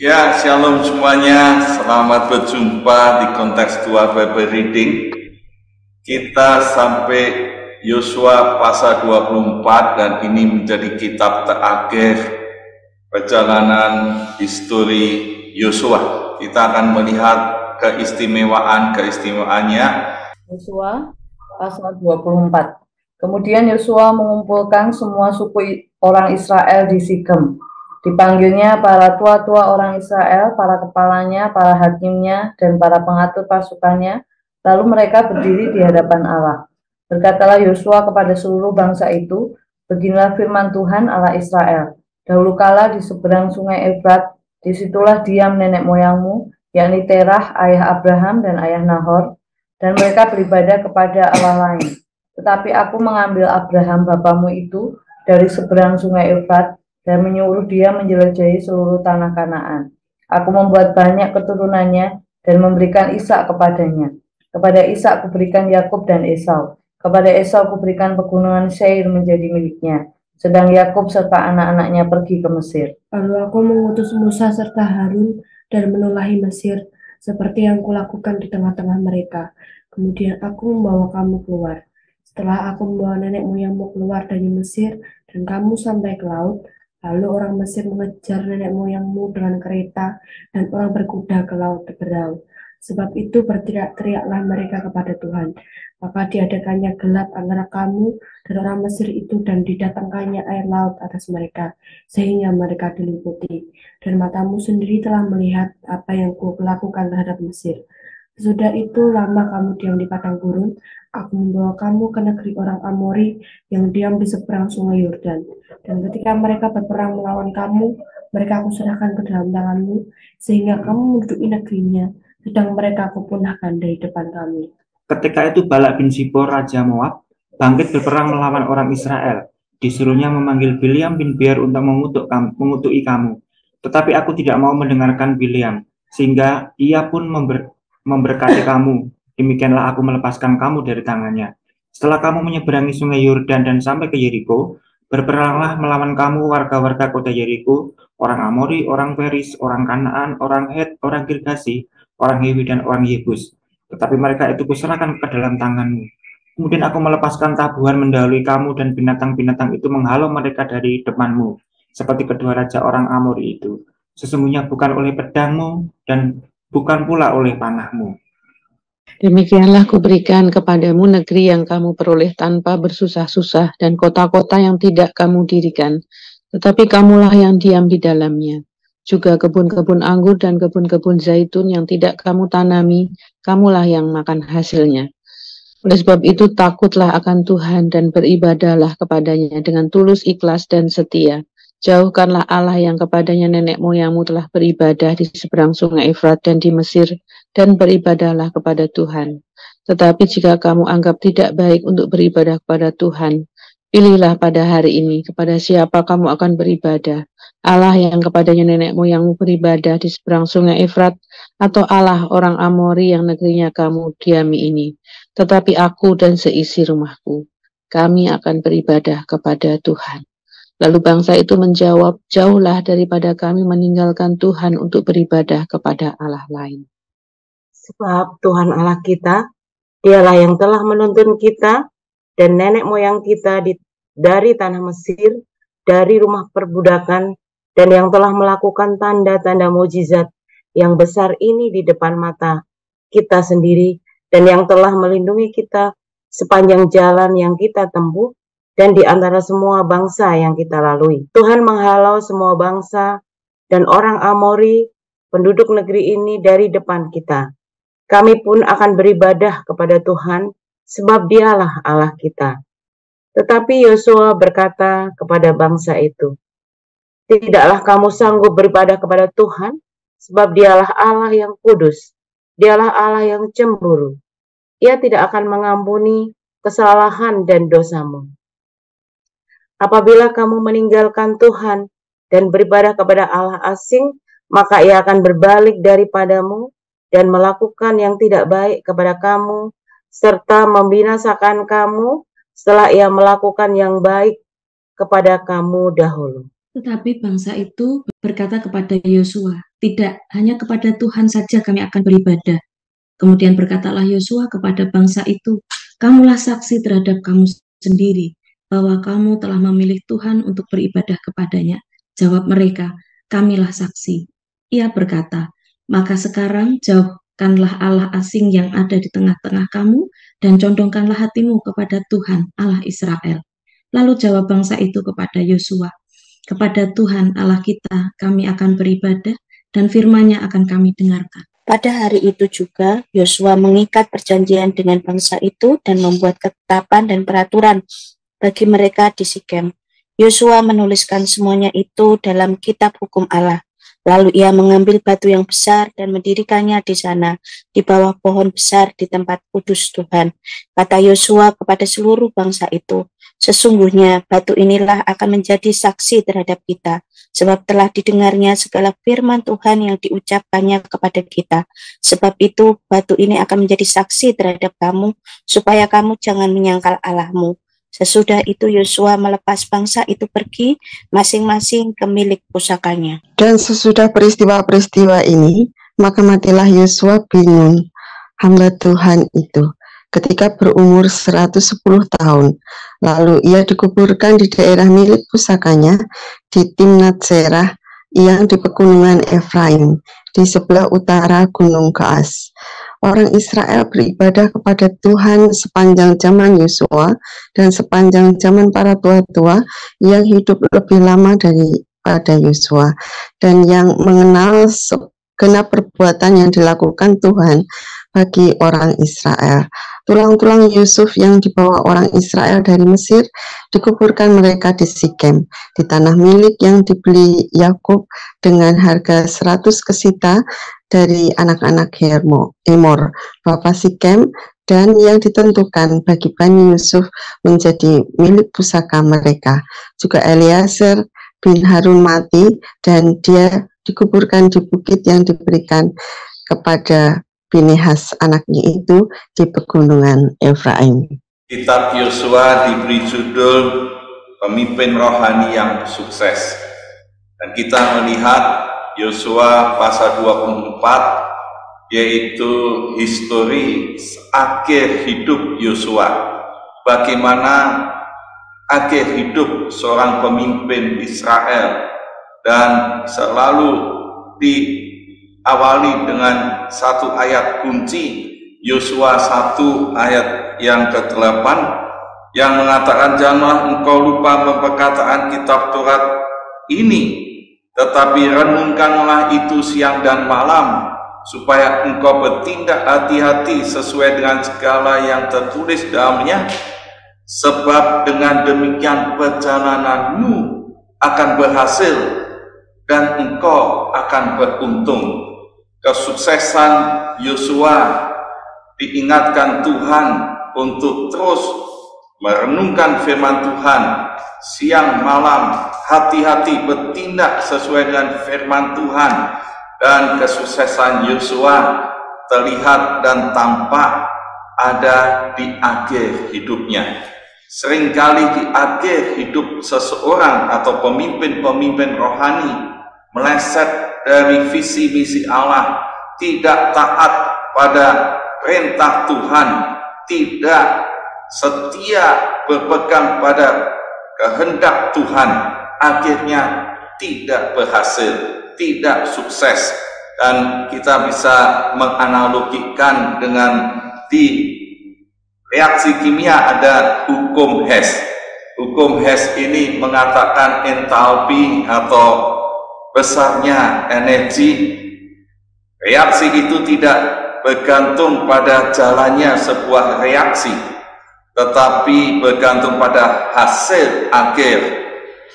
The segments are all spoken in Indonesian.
Ya, shalom semuanya. Selamat berjumpa di kontekstual Bible Reading. Kita sampai Yosua pasal 24 dan ini menjadi kitab terakhir perjalanan histori Yosua. Kita akan melihat keistimewaan-keistimewaannya. Yosua pasal 24. Kemudian Yosua mengumpulkan semua suku orang Israel di Sikem. Dipanggilnya para tua-tua orang Israel, para kepalanya, para hakimnya, dan para pengatur pasukannya. Lalu mereka berdiri di hadapan Allah. Berkatalah Yosua kepada seluruh bangsa itu, beginilah firman Tuhan Allah Israel. Dahulu kala di seberang sungai Efrat, disitulah diam nenek moyangmu, yakni Terah, ayah Abraham dan ayah Nahor, dan mereka beribadah kepada Allah lain. Tetapi aku mengambil Abraham bapamu itu dari seberang sungai Efrat, dan menyuruh dia menjelajahi seluruh tanah Kanaan. Aku membuat banyak keturunannya dan memberikan Ishak kepadanya. Kepada Ishak kuberikan Yakub dan Esau. Kepada Esau kuberikan pegunungan Seir menjadi miliknya. Sedang Yakub serta anak-anaknya pergi ke Mesir. Lalu aku mengutus Musa serta Harun dan menulahi Mesir, seperti yang kulakukan di tengah-tengah mereka. Kemudian aku membawa kamu keluar. Setelah aku membawa nenek moyangmu keluar dari Mesir, dan kamu sampai ke laut, lalu orang Mesir mengejar nenek moyangmu dengan kereta, dan orang berkuda ke laut berau. Sebab itu berteriak-teriaklah mereka kepada Tuhan. Maka diadakannya gelap antara kamu dan orang Mesir itu, dan didatangkannya air laut atas mereka, sehingga mereka diliputi. Dan matamu sendiri telah melihat apa yang kulakukan terhadap Mesir. Sesudah itu lama kamu diam di padang gurun, aku membawa kamu ke negeri orang Amori yang diam di seberang sungai Yordan. Dan ketika mereka berperang melawan kamu, mereka aku serahkan ke dalam tanganmu, sehingga kamu menduduki negerinya, sedang mereka aku punahkan dari depan kami. Ketika itu Balak bin Zipor, Raja Moab, bangkit berperang melawan orang Israel. Disuruhnya memanggil Bileam bin Beor untuk mengutuki kamu. Tetapi aku tidak mau mendengarkan Bileam, sehingga ia pun memberkati kamu. Demikianlah aku melepaskan kamu dari tangannya. Setelah kamu menyeberangi sungai Yordan dan sampai ke Yeriko, berperanglah melawan kamu warga-warga kota Yeriko, orang Amori, orang Peris, orang Kanaan, orang Het, orang Girgasi, orang Hewi, dan orang Yebus. Tetapi mereka itu kuserahkan ke dalam tanganmu. Kemudian aku melepaskan tabuhan mendahului kamu, dan binatang-binatang itu menghalau mereka dari depanmu, seperti kedua raja orang Amori itu. Sesungguhnya bukan oleh pedangmu, dan bukan pula oleh panahmu. Demikianlah kuberikan kepadamu negeri yang kamu peroleh tanpa bersusah-susah, dan kota-kota yang tidak kamu dirikan, tetapi kamulah yang diam di dalamnya. Juga kebun-kebun anggur dan kebun-kebun zaitun yang tidak kamu tanami, kamulah yang makan hasilnya. Oleh sebab itu takutlah akan Tuhan dan beribadahlah kepadanya dengan tulus, ikhlas, dan setia. Jauhkanlah Allah yang kepadanya nenek moyangmu telah beribadah di seberang sungai Efrat dan di Mesir, dan beribadahlah kepada Tuhan. Tetapi jika kamu anggap tidak baik untuk beribadah kepada Tuhan, pilihlah pada hari ini kepada siapa kamu akan beribadah, Allah yang kepadanya nenek moyangmu beribadah di seberang sungai Efrat, atau Allah orang Amori yang negerinya kamu diami ini. Tetapi aku dan seisi rumahku, kami akan beribadah kepada Tuhan. Lalu bangsa itu menjawab, jauhlah daripada kami meninggalkan Tuhan untuk beribadah kepada Allah lain. Sebab Tuhan Allah kita, dialah yang telah menuntun kita dan nenek moyang kita dari tanah Mesir, dari rumah perbudakan, dan yang telah melakukan tanda-tanda mukjizat yang besar ini di depan mata kita sendiri, dan yang telah melindungi kita sepanjang jalan yang kita tempuh, dan di antara semua bangsa yang kita lalui. Tuhan menghalau semua bangsa dan orang Amori, penduduk negeri ini dari depan kita. Kami pun akan beribadah kepada Tuhan, sebab dialah Allah kita. Tetapi Yosua berkata kepada bangsa itu, tidaklah kamu sanggup beribadah kepada Tuhan, sebab dialah Allah yang kudus, dialah Allah yang cemburu. Ia tidak akan mengampuni kesalahan dan dosamu. Apabila kamu meninggalkan Tuhan dan beribadah kepada Allah asing, maka ia akan berbalik daripadamu dan melakukan yang tidak baik kepada kamu, serta membinasakan kamu setelah ia melakukan yang baik kepada kamu dahulu. Tetapi bangsa itu berkata kepada Yosua, "Tidak, hanya kepada Tuhan saja kami akan beribadah." Kemudian berkatalah Yosua kepada bangsa itu, "Kamulah saksi terhadap kamu sendiri, bahwa kamu telah memilih Tuhan untuk beribadah kepadanya." Jawab mereka, "Kamilah saksi." Ia berkata, "Maka sekarang jauhkanlah Allah asing yang ada di tengah-tengah kamu, dan condongkanlah hatimu kepada Tuhan Allah Israel." Lalu jawab bangsa itu kepada Yosua, "Kepada Tuhan Allah kita kami akan beribadah, dan firman-Nya akan kami dengarkan." Pada hari itu juga Yosua mengikat perjanjian dengan bangsa itu dan membuat ketetapan dan peraturan bagi mereka di Sikem. Yosua menuliskan semuanya itu dalam kitab hukum Allah. Lalu ia mengambil batu yang besar dan mendirikannya di sana, di bawah pohon besar di tempat kudus Tuhan. Kata Yosua kepada seluruh bangsa itu, "Sesungguhnya batu inilah akan menjadi saksi terhadap kita, sebab telah didengarnya segala firman Tuhan yang diucapkannya kepada kita. Sebab itu batu ini akan menjadi saksi terhadap kamu, supaya kamu jangan menyangkal Allahmu." Sesudah itu Yosua melepas bangsa itu pergi masing-masing ke milik pusakanya. Dan sesudah peristiwa-peristiwa ini, maka matilah Yosua bin Nun, hamba Tuhan itu, ketika berumur 110 tahun. Lalu ia dikuburkan di daerah milik pusakanya di Timnat Serah yang di pegunungan Efraim, di sebelah utara Gunung Gaas. Orang Israel beribadah kepada Tuhan sepanjang zaman Yosua dan sepanjang zaman para tua-tua yang hidup lebih lama daripada Yosua, dan yang mengenal segenap perbuatan yang dilakukan Tuhan bagi orang Israel. Tulang-tulang Yusuf yang dibawa orang Israel dari Mesir dikuburkan mereka di Sikem, di tanah milik yang dibeli Yakub dengan harga 100 kesita dari anak-anak Hemor, bapa Sikem, dan yang ditentukan bagi Bani Yusuf menjadi milik pusaka mereka. Juga Eliezer bin Harun mati, dan dia dikuburkan di bukit yang diberikan kepada Pinehas anaknya itu di pegunungan Efraim. Kitab Yosua diberi judul Pemimpin Rohani yang Sukses. Dan kita melihat Yosua pasal 24, yaitu histori akhir hidup Yosua. Bagaimana akhir hidup seorang pemimpin Israel, dan selalu diawali dengan satu ayat kunci, Yosua 1 ayat yang ke-8, yang mengatakan, "Janganlah engkau lupa perkataan kitab Taurat ini, tetapi renungkanlah itu siang dan malam, supaya engkau bertindak hati-hati sesuai dengan segala yang tertulis dalamnya, sebab dengan demikian perjalananmu akan berhasil dan engkau akan beruntung." Kesuksesan Yosua diingatkan Tuhan untuk terus merenungkan firman Tuhan siang malam, hati-hati bertindak sesuai dengan firman Tuhan. Dan kesuksesan Yosua terlihat dan tampak ada di akhir hidupnya. Seringkali di akhir hidup seseorang atau pemimpin-pemimpin rohani meleset dari visi misi Allah, tidak taat pada perintah Tuhan, tidak setia berpegang pada kehendak Tuhan, akhirnya tidak berhasil, tidak sukses. Dan kita bisa menganalogikan dengan di reaksi kimia ada hukum Hess. Hukum Hess ini mengatakan entalpi atau besarnya energi. Reaksi itu tidak bergantung pada jalannya sebuah reaksi, tetapi bergantung pada hasil akhir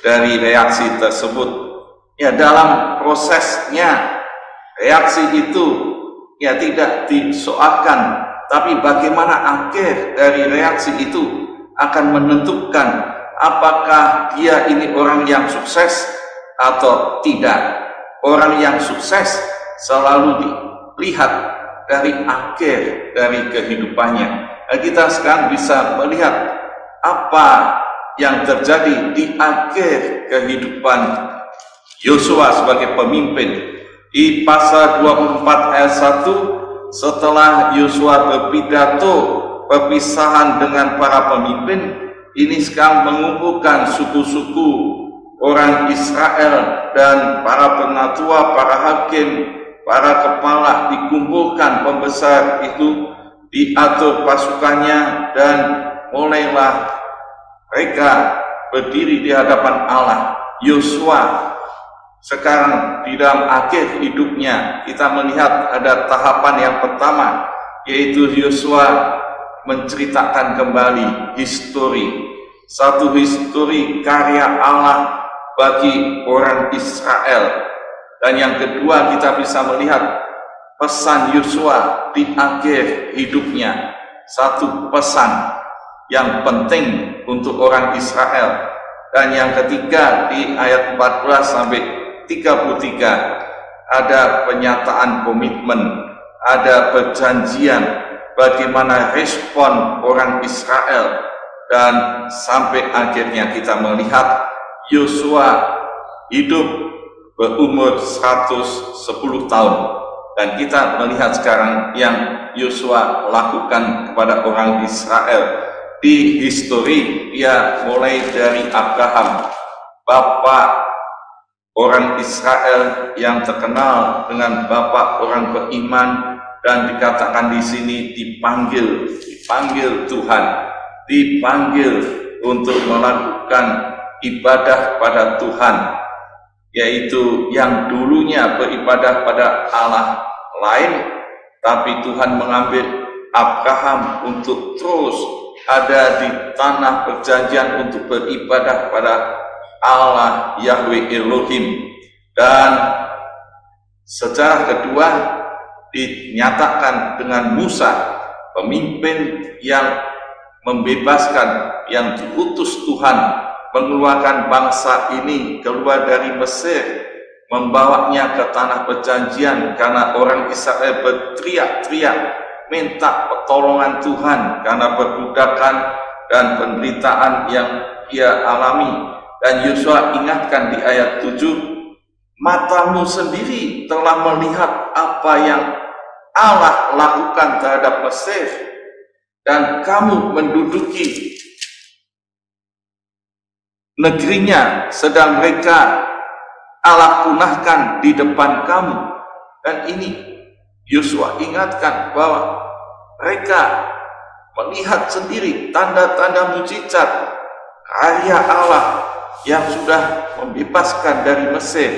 dari reaksi tersebut. Ya, dalam prosesnya reaksi itu ya tidak disoalkan, tapi bagaimana akhir dari reaksi itu akan menentukan apakah dia ini orang yang sukses atau tidak. Orang yang sukses selalu dilihat dari akhir dari kehidupannya. Nah, kita sekarang bisa melihat apa yang terjadi di akhir kehidupan Yosua sebagai pemimpin. Di pasal 24 ayat 1, setelah Yosua berpidato perpisahan dengan para pemimpin, ini sekarang mengumpulkan suku-suku orang Israel dan para penatua, para hakim, para kepala dikumpulkan, pembesar itu diatur pasukannya, dan mulailah mereka berdiri di hadapan Allah. Yosua sekarang di dalam akhir hidupnya, kita melihat ada tahapan yang pertama, yaitu Yosua menceritakan kembali satu histori karya Allah bagi orang Israel. Dan yang kedua, kita bisa melihat pesan Yosua di akhir hidupnya, satu pesan yang penting untuk orang Israel. Dan yang ketiga, di ayat 14 sampai 33 ada pernyataan komitmen, ada perjanjian bagaimana respon orang Israel, dan sampai akhirnya kita melihat Yosua hidup berumur 110 tahun. Dan kita melihat sekarang yang Yosua lakukan kepada orang Israel. Di histori dia mulai dari Abraham, bapak orang Israel yang terkenal dengan bapak orang beriman, dan dikatakan di sini dipanggil Tuhan, dipanggil untuk melakukan ibadah pada Tuhan, yaitu yang dulunya beribadah pada Allah lain, tapi Tuhan mengambil Abraham untuk terus ada di tanah perjanjian untuk beribadah pada Allah Yahweh Elohim. Dan secara kedua dinyatakan dengan Musa, pemimpin yang membebaskan, yang diutus Tuhan mengeluarkan bangsa ini keluar dari Mesir, membawanya ke tanah perjanjian, karena orang Israel berteriak-teriak minta pertolongan Tuhan karena perbudakan dan penderitaan yang ia alami. Dan Yosua ingatkan di ayat 7, matamu sendiri telah melihat apa yang Allah lakukan terhadap Mesir, dan kamu menduduki negerinya, sedang mereka Allah punahkan di depan kamu. Dan ini Yosua ingatkan bahwa mereka melihat sendiri tanda-tanda mujizat karya Allah yang sudah membebaskan dari Mesir.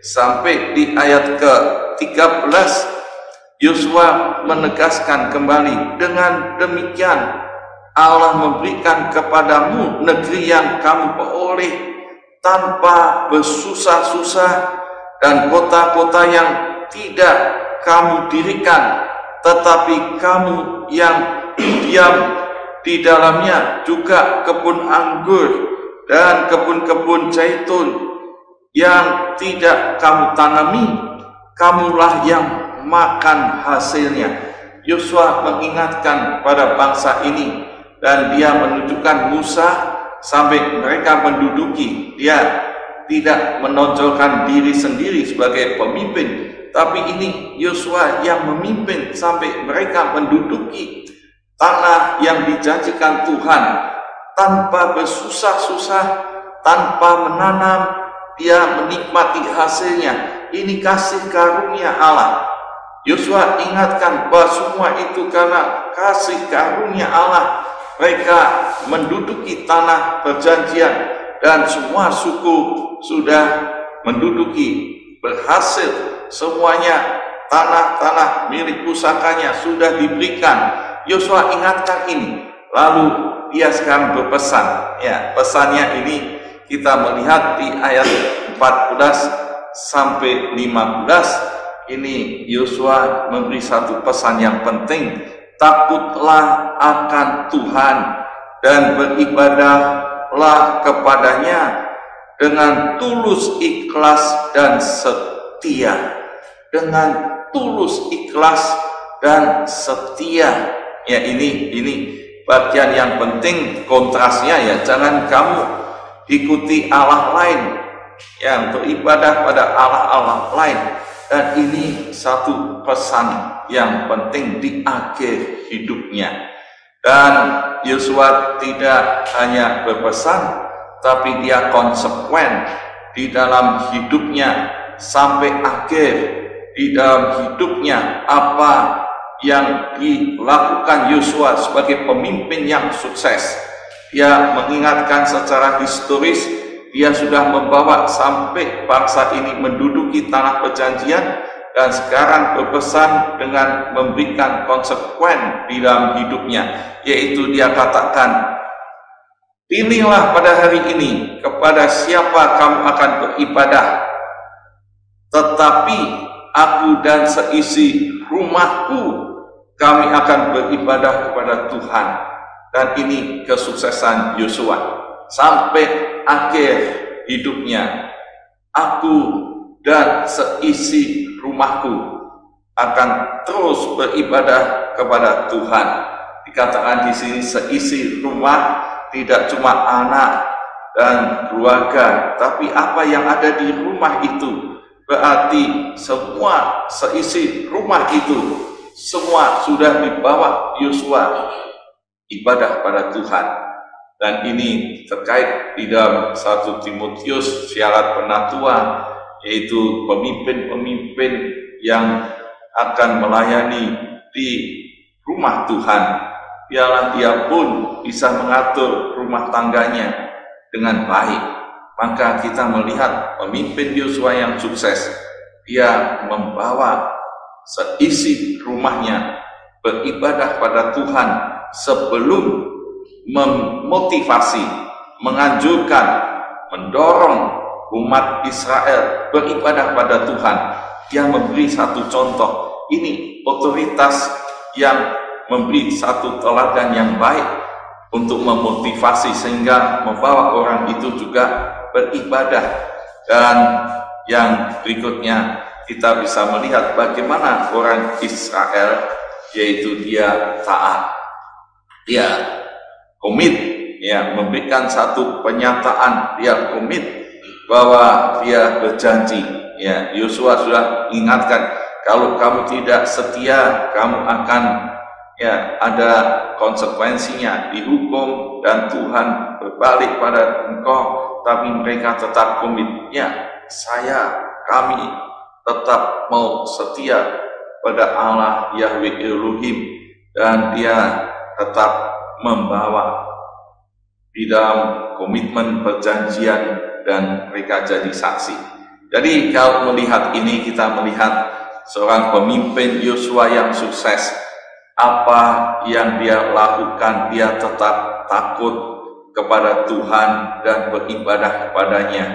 Sampai di ayat ke-13 Yosua menegaskan kembali, dengan demikian Allah memberikan kepadamu negeri yang kamu peroleh tanpa bersusah-susah, dan kota-kota yang tidak kamu dirikan, tetapi kamu yang diam di dalamnya, juga kebun anggur dan kebun-kebun zaitun yang tidak kamu tanami, kamulah yang makan hasilnya. Yosua mengingatkan pada bangsa ini, dan dia menunjukkan Musa sampai mereka menduduki. Dia tidak menonjolkan diri sendiri sebagai pemimpin, tapi ini Yosua yang memimpin sampai mereka menduduki tanah yang dijanjikan Tuhan tanpa bersusah-susah, tanpa menanam, dia menikmati hasilnya. Ini kasih karunia Allah. Yosua ingatkan bahwa semua itu karena kasih karunia Allah. Mereka menduduki tanah perjanjian, dan semua suku sudah menduduki, berhasil. Semuanya tanah-tanah milik pusakanya sudah diberikan. Yosua ingatkan ini, lalu dia sekarang berpesan. Ya, pesannya ini kita melihat di ayat 14 sampai 15. Ini Yosua memberi satu pesan yang penting. Takutlah akan Tuhan dan beribadahlah kepadanya dengan tulus, ikhlas, dan setia. Dengan tulus, ikhlas, dan setia. Ya, ini bagian yang penting, kontrasnya ya. Jangan kamu ikuti Allah lain, yang beribadah pada Allah-Allah lain. Dan ini satu pesan yang penting di akhir hidupnya. Dan Yosua tidak hanya berpesan, tapi dia konsekuen di dalam hidupnya sampai akhir. Di dalam hidupnya apa yang dilakukan Yosua sebagai pemimpin yang sukses. Dia mengingatkan secara historis, dia sudah membawa sampai bangsa ini menduduki tanah perjanjian, dan sekarang berpesan dengan memberikan konsekuen di dalam hidupnya, yaitu dia katakan, pilihlah pada hari ini kepada siapa kamu akan beribadah, tetapi aku dan seisi rumahku kami akan beribadah kepada Tuhan. Dan ini kesuksesan Yosua sampai akhir hidupnya. Aku dan seisi rumahku akan terus beribadah kepada Tuhan. Dikatakan di sini seisi rumah, tidak cuma anak dan keluarga, tapi apa yang ada di rumah itu. Berarti semua seisi rumah itu semua sudah dibawa Yosua ibadah pada Tuhan. Dan ini terkait di dalam 1 Timotius syarat penatua, yaitu pemimpin-pemimpin yang akan melayani di rumah Tuhan. Biarlah dia pun bisa mengatur rumah tangganya dengan baik. Maka kita melihat pemimpin Yosua yang sukses, dia membawa seisi rumahnya beribadah pada Tuhan sebelum memotivasi, menganjurkan, mendorong umat Israel beribadah pada Tuhan. Dia memberi satu contoh. Ini otoritas yang memberi satu teladan yang baik untuk memotivasi sehingga membawa orang itu juga beribadah. Dan yang berikutnya kita bisa melihat bagaimana orang Israel, yaitu dia taat, dia komit, ya, memberikan satu pernyataan, dia komit bahwa dia berjanji. Ya, Yosua sudah ingatkan, kalau kamu tidak setia, kamu akan, ya, ada konsekuensinya, dihukum, dan Tuhan berbalik pada engkau. Tapi mereka tetap komit, ya, kami tetap mau setia pada Allah Yahweh Elohim, dan dia tetap membawa di dalam komitmen perjanjian, dan mereka jadi saksi. Jadi kalau melihat ini, kita melihat seorang pemimpin Yosua yang sukses. Apa yang dia lakukan, dia tetap takut kepada Tuhan dan beribadah kepadanya.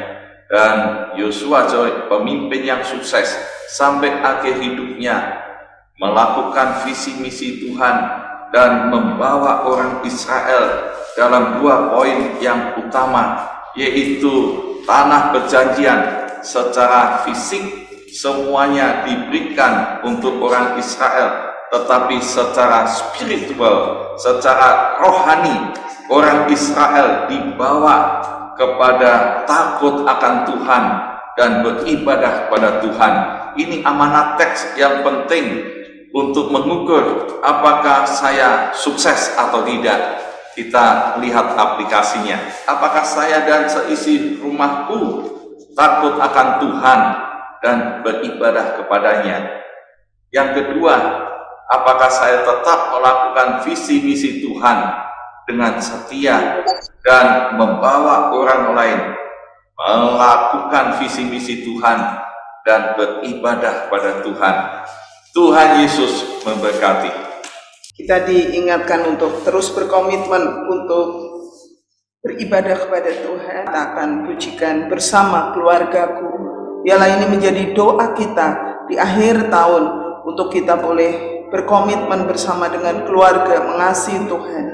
Dan Yosua sebagai pemimpin yang sukses sampai akhir hidupnya melakukan visi misi Tuhan dan membawa orang Israel dalam 2 poin yang utama, yaitu tanah perjanjian secara fisik semuanya diberikan untuk orang Israel, tetapi secara spiritual, secara rohani, orang Israel dibawa kepada takut akan Tuhan dan beribadah kepada Tuhan. Ini amanat teks yang penting untuk mengukur apakah saya sukses atau tidak. Kita lihat aplikasinya. Apakah saya dan seisi rumahku takut akan Tuhan dan beribadah kepadanya? Yang kedua, apakah saya tetap melakukan visi misi Tuhan dengan setia dan membawa orang lain melakukan visi misi Tuhan dan beribadah pada Tuhan? Tuhan Yesus memberkati. Kita diingatkan untuk terus berkomitmen untuk beribadah kepada Tuhan. Kita akan pujikan bersama keluargaku. Biarlah ini menjadi doa kita di akhir tahun, untuk kita boleh berkomitmen bersama dengan keluarga mengasihi Tuhan.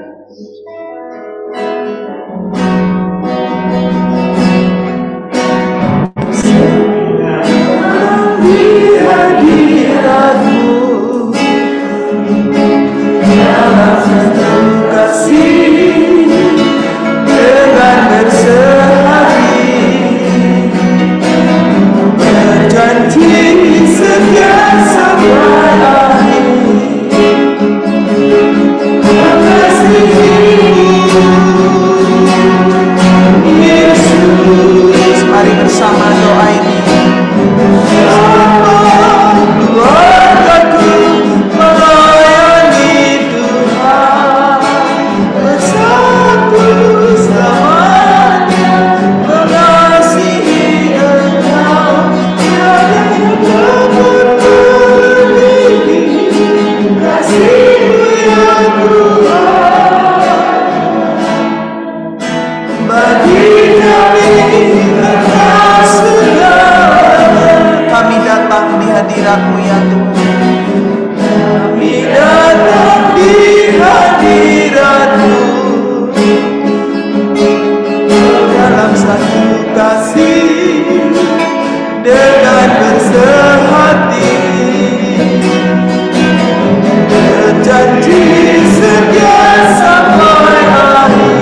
Dengan bersehari ya Tuhan. Kami datang di hadirat-Mu dalam satu kasih dengan bersehati, berjanji setia sampai akhir.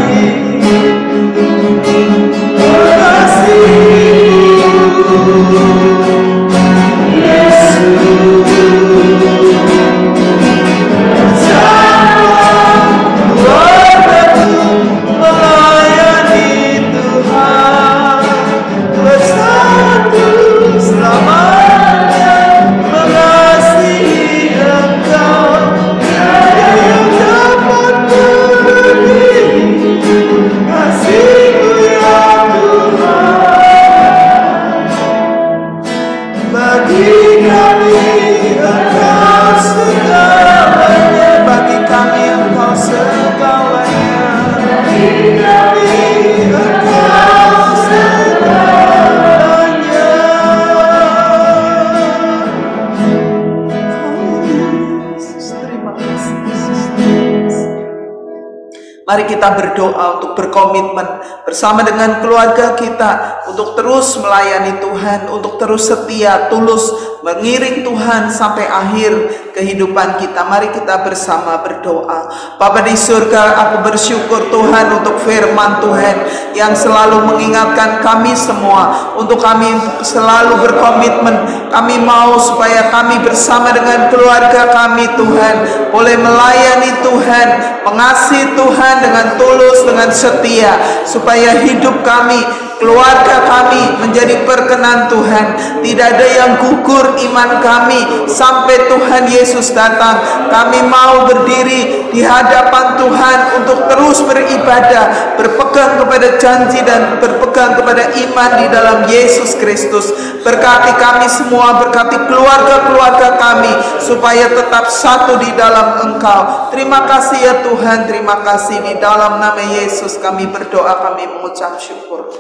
Mari kita berdoa untuk berkomitmen bersama dengan keluarga kita untuk terus melayani Tuhan, untuk terus setia, tulus mengiring Tuhan sampai akhir kehidupan kita. Mari kita bersama berdoa. Bapa di surga, aku bersyukur Tuhan untuk firman Tuhan yang selalu mengingatkan kami semua untuk kami selalu berkomitmen. Kami mau supaya kami bersama dengan keluarga kami Tuhan boleh melayani Tuhan, mengasihi Tuhan dengan tulus, dengan setia, supaya hidup kami, keluarga kami menjadi perkenan Tuhan. Tidak ada yang gugur iman kami sampai Tuhan Yesus datang. Kami mau berdiri di hadapan Tuhan untuk terus beribadah, berpegang kepada janji dan berpegang kepada iman di dalam Yesus Kristus. Berkati kami semua, berkati keluarga-keluarga kami supaya tetap satu di dalam Engkau. Terima kasih ya Tuhan, terima kasih. Di dalam nama Yesus kami berdoa, kami mengucap syukur.